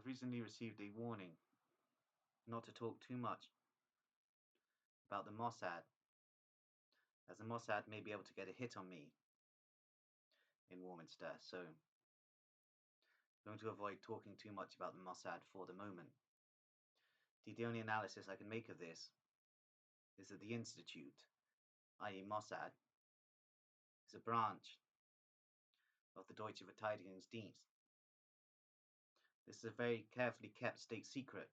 recently received a warning not to talk too much about the Mossad, as the Mossad may be able to get a hit on me in Warminster, so I'm going to avoid talking too much about the Mossad for the moment. The only analysis I can make of this is that the Institute, i.e. Mossad, is a branch of the Deutsche Verteidigungsdienst. This is a very carefully kept state secret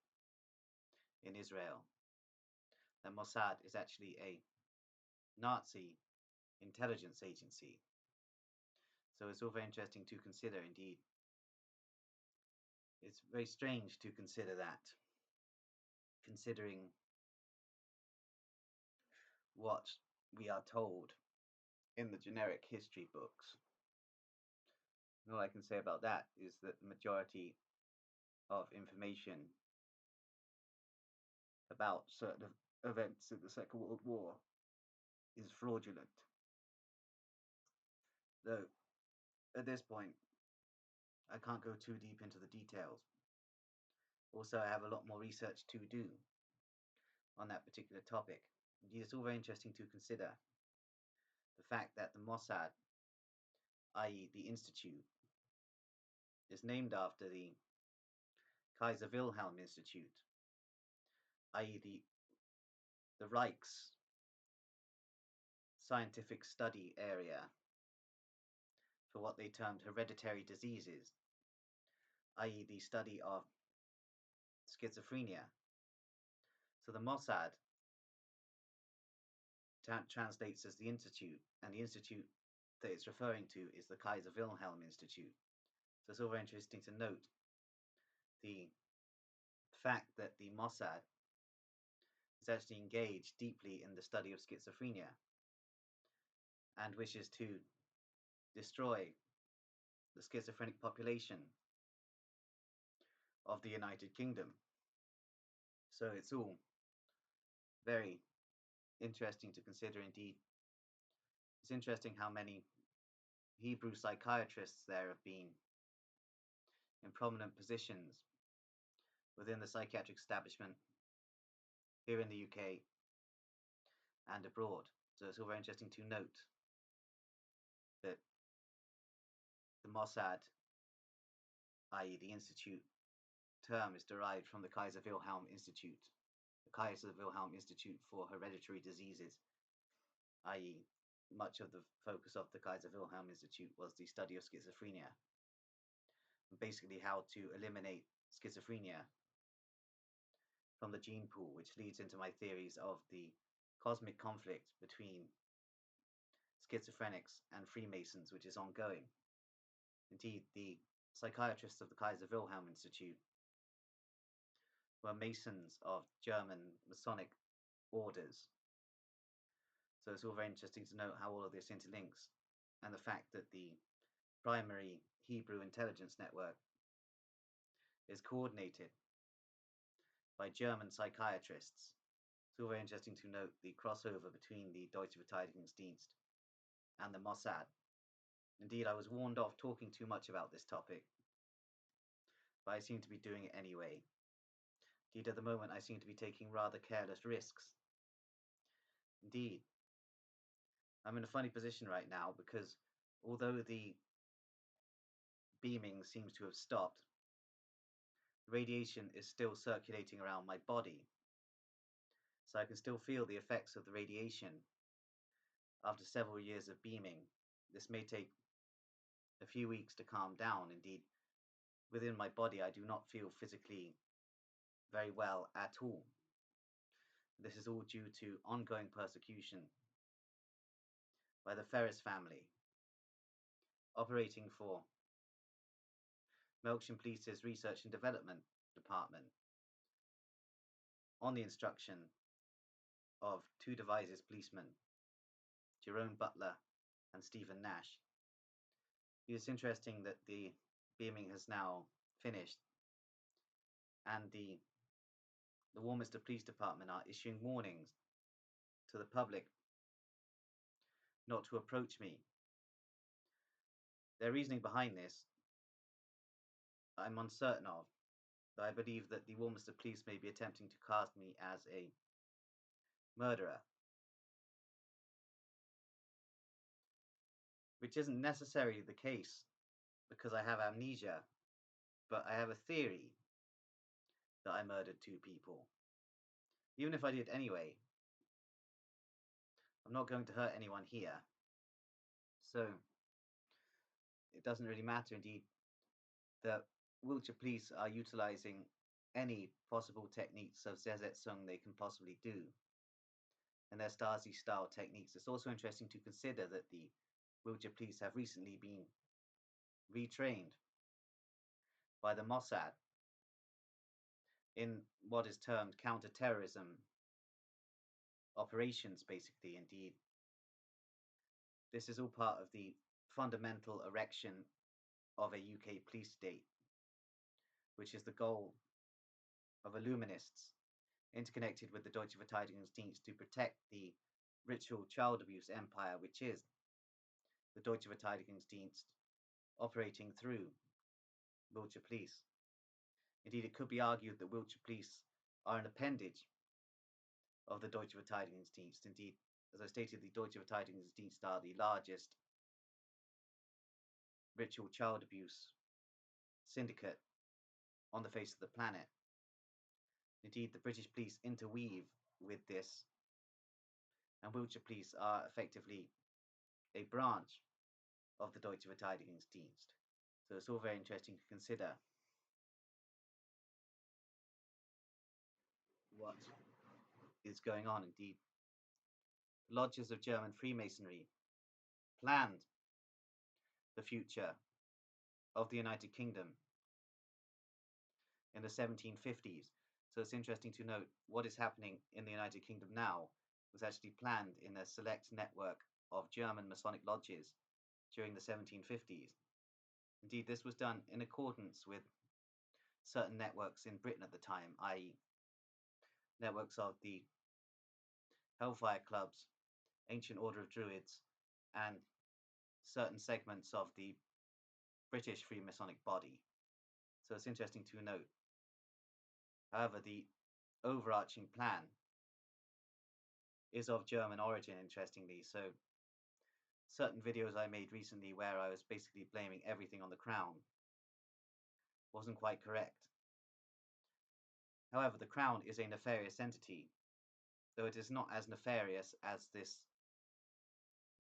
in Israel. The Mossad is actually a Nazi intelligence agency. So it's all very interesting to consider indeed. It's very strange to consider that, considering what we are told in the generic history books. And all I can say about that is that the majority of information about certain events in the Second World War is fraudulent. Though, at this point, I can't go too deep into the details. Also, I have a lot more research to do on that particular topic. Indeed, it's all very interesting to consider the fact that the Mossad, i.e. the Institute, is named after the Kaiser Wilhelm Institute, i.e. the Reich's scientific study area for what they termed hereditary diseases, i.e. the study of schizophrenia. So the Mossad translates as the Institute, and the Institute that it's referring to is the Kaiser Wilhelm Institute. So it's all very interesting to note the fact that the Mossad is actually engaged deeply in the study of schizophrenia and wishes to destroy the schizophrenic population of the United Kingdom. So it's all very interesting to consider indeed. It's interesting how many Hebrew psychiatrists there have been in prominent positions within the psychiatric establishment here in the UK and abroad. So it's all very interesting to note that the Mossad, i.e. the Institute term, is derived from the Kaiser Wilhelm Institute, the Kaiser Wilhelm Institute for Hereditary Diseases, i.e. much of the focus of the Kaiser Wilhelm Institute was the study of schizophrenia, and basically how to eliminate schizophrenia from the gene pool, which leads into my theories of the cosmic conflict between schizophrenics and Freemasons, which is ongoing. Indeed, the psychiatrists of the Kaiser Wilhelm Institute were Masons of German Masonic orders. So it's all very interesting to note how all of this interlinks, and the fact that the primary Hebrew intelligence network is coordinated by German psychiatrists. It's all very interesting to note the crossover between the Deutsche Verteidigungsdienst and the Mossad. Indeed, I was warned off talking too much about this topic, but I seem to be doing it anyway. Indeed, at the moment, I seem to be taking rather careless risks. Indeed, I'm in a funny position right now because although the beaming seems to have stopped, radiation is still circulating around my body. So I can still feel the effects of the radiation after several years of beaming. This may take a few weeks to calm down. Indeed, within my body, I do not feel physically very well at all. This is all due to ongoing persecution by the Ferris family, operating for Melksham Police's Research and Development Department on the instruction of two Devizes policemen, Jerome Butler and Stephen Nash. It's interesting that the beaming has now finished, and the Warminster Police Department are issuing warnings to the public not to approach me. Their reasoning behind this I'm uncertain of, I believe that the Warminster police may be attempting to cast me as a murderer, which isn't necessarily the case because I have amnesia, but I have a theory that I murdered 2 people. Even if I did anyway, I'm not going to hurt anyone here. So it doesn't really matter. Indeed, the Wiltshire police are utilizing any possible techniques of Zezetsung they can possibly do, and their Stasi-style techniques. It's also interesting to consider that the Wiltshire police have recently been retrained by the Mossad in what is termed counter-terrorism operations, basically. Indeed, this is all part of the fundamental erection of a UK police state, which is the goal of Illuminists interconnected with the Deutsche Verteidigungsdienst to protect the ritual child abuse empire, which is the Deutsche Verteidigungsdienst operating through Wiltshire police. Indeed, it could be argued that Wiltshire police are an appendage of the Deutsche Verteidigungsdienst. Indeed, as I stated, the Deutsche Verteidigungsdienst are the largest ritual child abuse syndicate on the face of the planet. Indeed, the British police interweave with this, and Wiltshire police are effectively a branch of the Deutsche Verteidigungsdienst. So it's all very interesting to consider what is going on. Indeed, lodges of German Freemasonry planned the future of the United Kingdom in the 1750s. So it's interesting to note what is happening in the United Kingdom now was actually planned in a select network of German Masonic lodges during the 1750s. Indeed, this was done in accordance with certain networks in Britain at the time, i.e. networks of the Hellfire Clubs, Ancient Order of Druids, and certain segments of the British Freemasonic body. So it's interesting to note. However, the overarching plan is of German origin, interestingly. So certain videos I made recently where I was basically blaming everything on the crown wasn't quite correct. However, the crown is a nefarious entity, though it is not as nefarious as this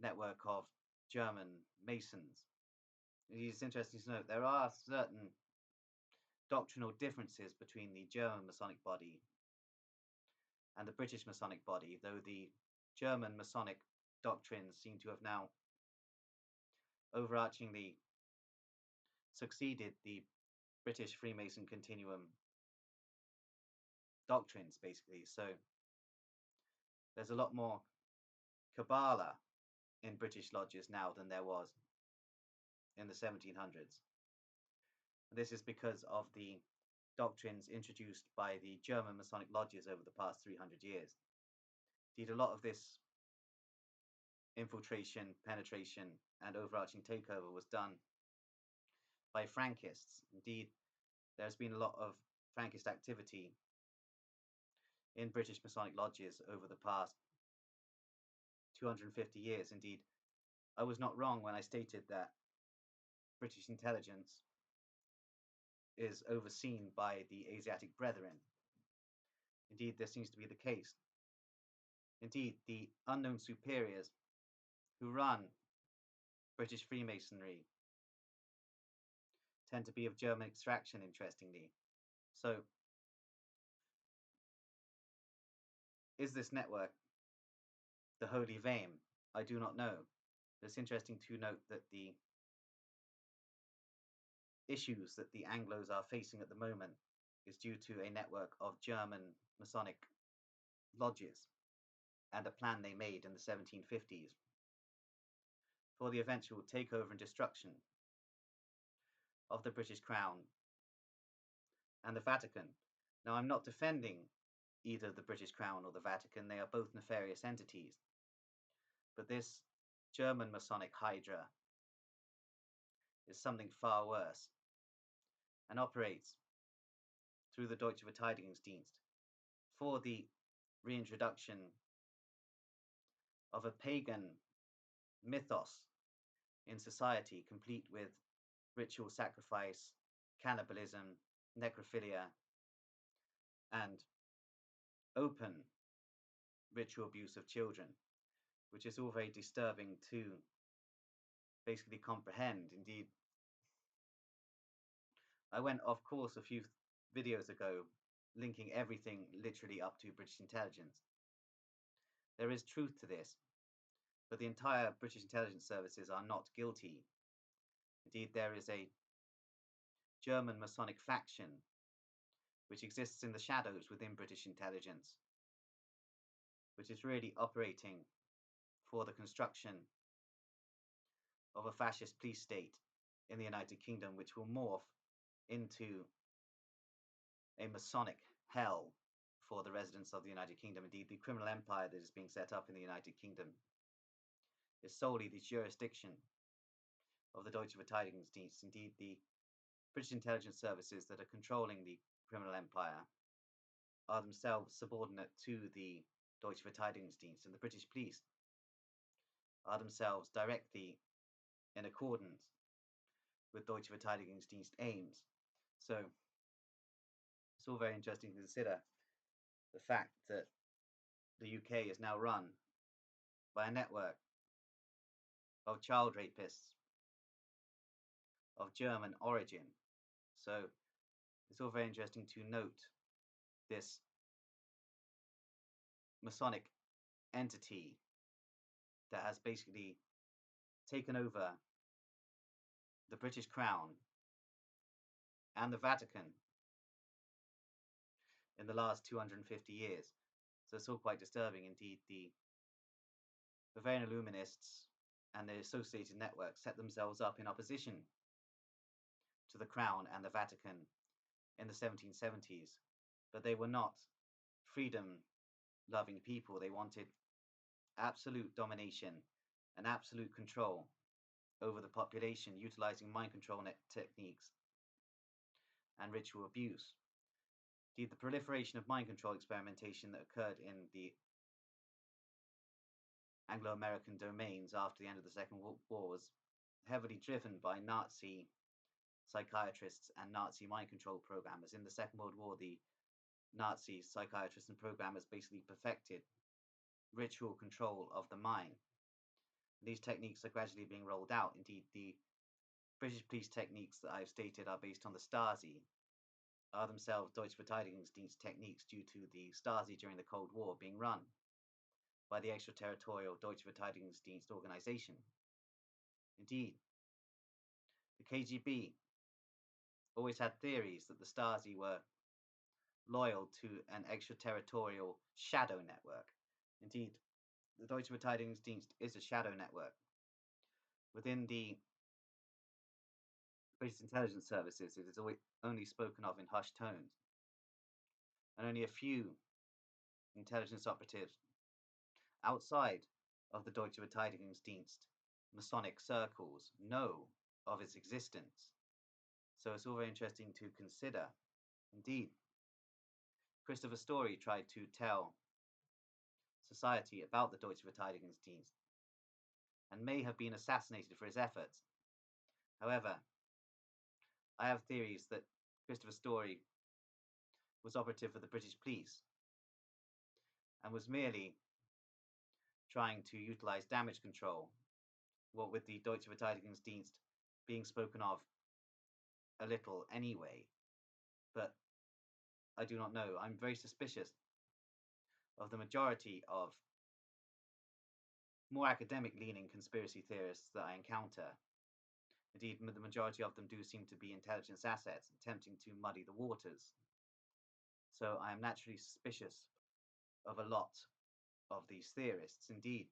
network of German Masons. It is interesting to note there are certain doctrinal differences between the German Masonic body and the British Masonic body, though the German Masonic doctrines seem to have now overarchingly succeeded the British Freemason continuum doctrines, basically. So there's a lot more Kabbalah in British lodges now than there was in the 1700s. This is because of the doctrines introduced by the German Masonic lodges over the past 300 years. Indeed, a lot of this infiltration, penetration, and overarching takeover was done by Frankists. Indeed, there's been a lot of Frankist activity in British Masonic lodges over the past 250 years. Indeed, I was not wrong when I stated that British intelligence is overseen by the Asiatic Brethren. Indeed, this seems to be the case. Indeed, the unknown superiors who run British Freemasonry tend to be of German extraction, interestingly. So, is this network the Holy Vein? I do not know. It's interesting to note that the issues that the Anglos are facing at the moment is due to a network of German Masonic lodges and a plan they made in the 1750s for the eventual takeover and destruction of the British Crown and the Vatican. Now, I'm not defending either the British Crown or the Vatican. They are both nefarious entities. But this German Masonic Hydra is something far worse and operates through the Deutsche Verteidigungsdienst for the reintroduction of a pagan mythos in society, complete with ritual sacrifice, cannibalism, necrophilia, and open ritual abuse of children, which is all very disturbing to basically comprehend. Indeed, I went off course a few videos ago, linking everything literally up to British intelligence. There is truth to this, but the entire British intelligence services are not guilty. Indeed, there is a German Masonic faction which exists in the shadows within British intelligence, which is really operating for the construction of a fascist police state in the United Kingdom, which will morph into a Masonic hell for the residents of the United Kingdom. Indeed, the criminal empire that is being set up in the United Kingdom is solely the jurisdiction of the Deutsche Verteidigungsdienst. Indeed, the British intelligence services that are controlling the criminal empire are themselves subordinate to the Deutsche Verteidigungsdienst, and the British police are themselves directly in accordance with Deutsche Verteidigungsdienst aims. So it's all very interesting to consider the fact that the UK is now run by a network of child rapists of German origin. So it's all very interesting to note this Masonic entity that has basically taken over the British Crown and the Vatican in the last 250 years. So it's all quite disturbing. Indeed, the Bavarian Illuminists and the associated networks set themselves up in opposition to the Crown and the Vatican in the 1770s, but they were not freedom-loving people. They wanted absolute domination and absolute control over the population, utilizing mind control techniques and ritual abuse. Indeed, the proliferation of mind control experimentation that occurred in the Anglo-American domains after the end of the Second World War was heavily driven by Nazi psychiatrists and Nazi mind control programmers. In the Second World War, the Nazi psychiatrists and programmers basically perfected ritual control of the mind. These techniques are gradually being rolled out. Indeed, the British police techniques that I've stated are based on the Stasi, are themselves Deutsche Verteidigungsdienst techniques due to the Stasi during the Cold War being run by the extraterritorial Deutsche Verteidigungsdienst organization. Indeed, the KGB always had theories that the Stasi were loyal to an extraterritorial shadow network. Indeed, the Deutsche Verteidigungsdienst is a shadow network within the British intelligence services. It is only spoken of in hushed tones, and only a few intelligence operatives outside of the Deutsche Verteidigungsdienst Masonic circles know of its existence. So it's all very interesting to consider. Indeed, Christopher Story tried to tell society about the Deutsche Verteidigungsdienst and may have been assassinated for his efforts. However, I have theories that Christopher Story was operative for the British police and was merely trying to utilize damage control, what with the Deutsche Verteidigungsdienst being spoken of a little anyway. But I do not know. I'm very suspicious of the majority of more academic-leaning conspiracy theorists that I encounter. Indeed, the majority of them do seem to be intelligence assets, attempting to muddy the waters. So I am naturally suspicious of a lot of these theorists. Indeed,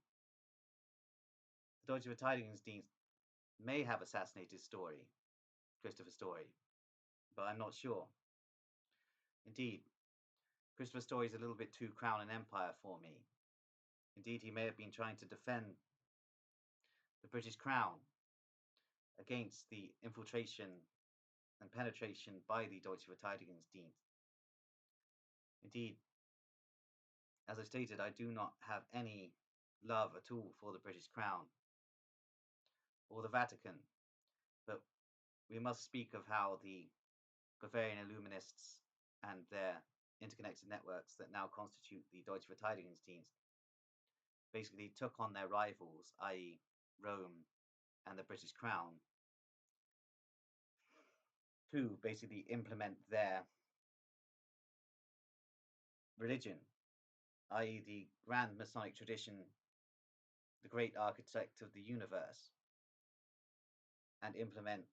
the Deutsche Verteidigungsdienst may have assassinated Christopher Story, but I'm not sure. Indeed, Christopher Story is a little bit too Crown and Empire for me. Indeed, he may have been trying to defend the British Crown against the infiltration and penetration by the Deutsche Verteidigungsdienst Indeed, as I stated, I do not have any love at all for the British Crown or the Vatican, but we must speak of how the Bavarian Illuminists and their interconnected networks that now constitute the Deutsche Verteidigungsdienst basically took on their rivals, i.e. Rome and the British Crown, to basically implement their religion, i.e. the grand Masonic tradition, the great architect of the universe, and implement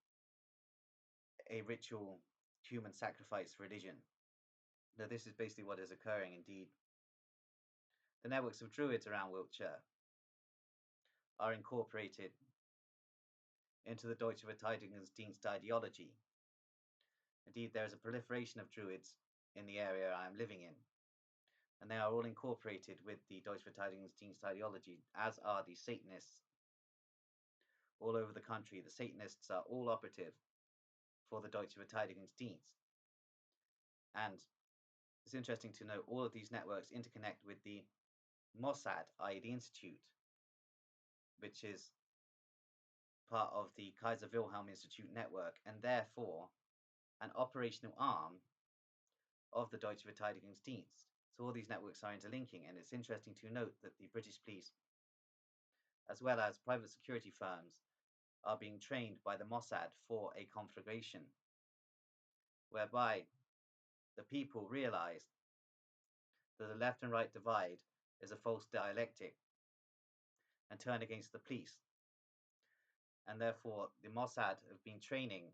a ritual human sacrifice religion. Now, this is basically what is occurring indeed. The networks of Druids around Wiltshire are incorporated into the Deutsche Verteidigungsdienst ideology. Indeed, there is a proliferation of Druids in the area I am living in, and they are all incorporated with the Deutsche Verteidigungsdienst ideology, as are the Satanists all over the country. The Satanists are all operative for the Deutsche Verteidigungsdienst. And it's interesting to know all of these networks interconnect with the Mossad, i.e. the Institute, which is part of the Kaiser Wilhelm Institute network, and therefore an operational arm of the Deutsche Verteidigungsdienst. So all these networks are interlinking, and it's interesting to note that the British police, as well as private security firms, are being trained by the Mossad for a conflagration, whereby the people realize that the left and right divide is a false dialectic and turn against the police. And therefore, the Mossad have been training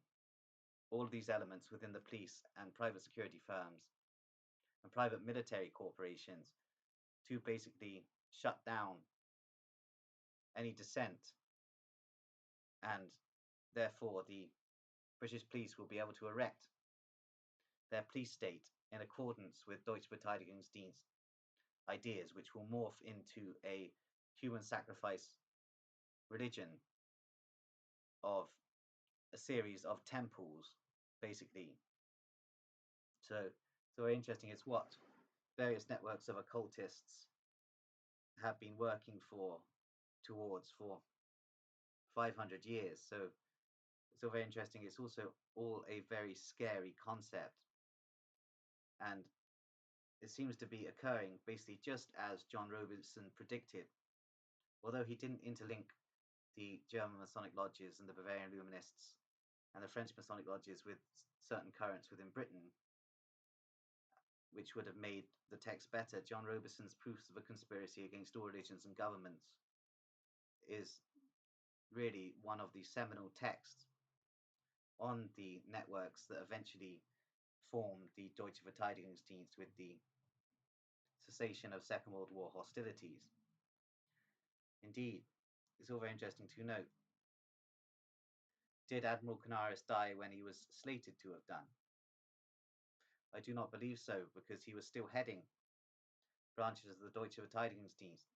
all of these elements within the police and private security firms and private military corporations to basically shut down any dissent, and therefore the British police will be able to erect their police state in accordance with Deutsche Verteidigungsdienst ideas, which will morph into a human sacrifice religion of a series of temples, basically. So very interesting. It's what various networks of occultists have been working towards for 500 years. So it's all very interesting. It's also all a very scary concept, and it seems to be occurring basically just as John Robinson predicted. Although he didn't interlink the German Masonic lodges and the Bavarian Illuminists and the French Masonic lodges with certain currents within Britain, which would have made the text better, John Robison's Proofs of a Conspiracy Against All Religions and Governments is really one of the seminal texts on the networks that eventually formed the Deutsche Verteidigungsdienst with the cessation of Second World War hostilities. Indeed, it's all very interesting to note. Did Admiral Canaris die when he was slated to have done? I do not believe so, because he was still heading branches of the Deutsche Verteidigungsdienst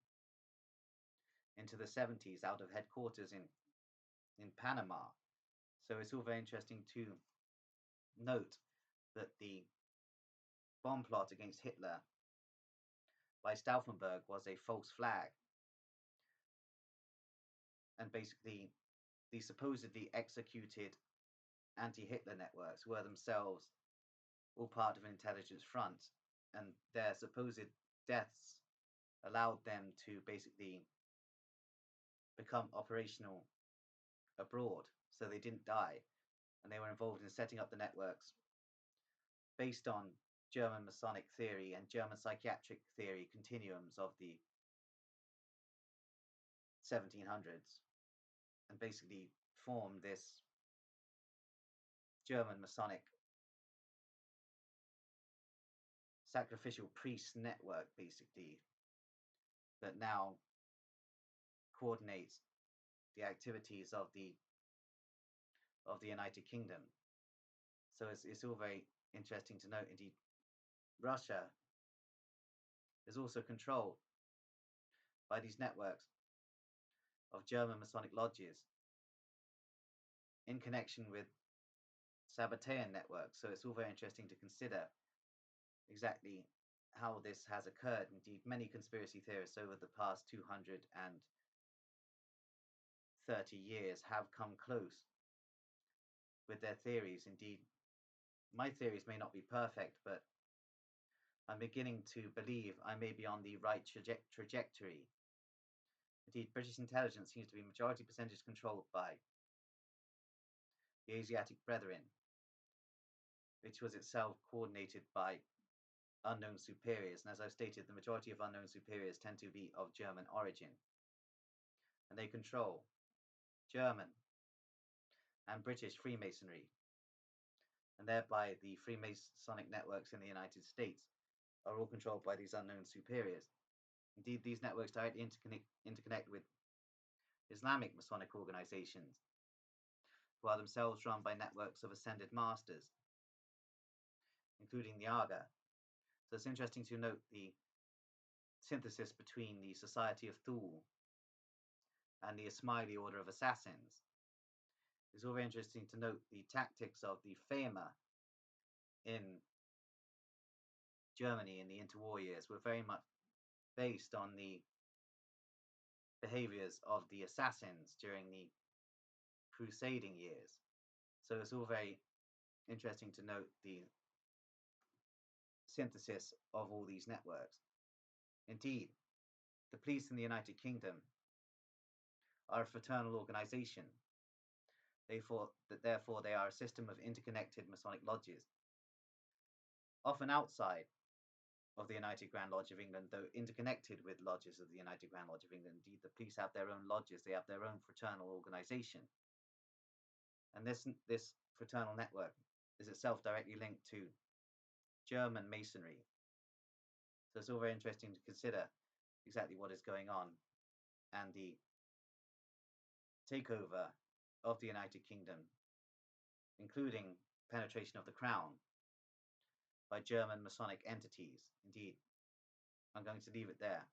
into the 70s out of headquarters in Panama. So it's all very interesting to note that the bomb plot against Hitler by Stauffenberg was a false flag. And basically, the supposedly executed anti-Hitler networks were themselves all part of an intelligence front, and their supposed deaths allowed them to basically become operational abroad, so they didn't die, and they were involved in setting up the networks based on German Masonic theory and German psychiatric theory continuums of the 1700s, and basically form this German Masonic sacrificial priest network, basically, that now coordinates the activities of the United Kingdom. So it's all very interesting to note. Indeed, Russia is also controlled by these networks of German Masonic lodges in connection with Sabbatean networks. So it's all very interesting to consider exactly how this has occurred. Indeed, many conspiracy theorists over the past 230 years have come close with their theories. Indeed, my theories may not be perfect, but I'm beginning to believe I may be on the right trajectory. Indeed, British intelligence seems to be majority percentage controlled by the Asiatic Brethren, which was itself coordinated by unknown superiors. And as I've stated, the majority of unknown superiors tend to be of German origin. And they control German and British Freemasonry, and thereby the Freemasonic networks in the United States are all controlled by these unknown superiors. Indeed, these networks directly interconnect with Islamic Masonic organizations, who are themselves run by networks of ascended masters, including the Aga. So it's interesting to note the synthesis between the Society of Thule and the Ismaili Order of Assassins. It's all very interesting to note the tactics of the Fema in Germany in the interwar years were very much based on the behaviors of the assassins during the crusading years. So it's all very interesting to note the synthesis of all these networks. Indeed, the police in the United Kingdom are a fraternal organization. Therefore, they are a system of interconnected Masonic lodges, often outside of the United Grand Lodge of England, though interconnected with lodges of the United Grand Lodge of England. Indeed, the police have their own lodges, they have their own fraternal organization. And this fraternal network is itself directly linked to German Masonry. So it's all very interesting to consider exactly what is going on and the takeover of the United Kingdom, including penetration of the crown by German Masonic entities. Indeed, I'm going to leave it there.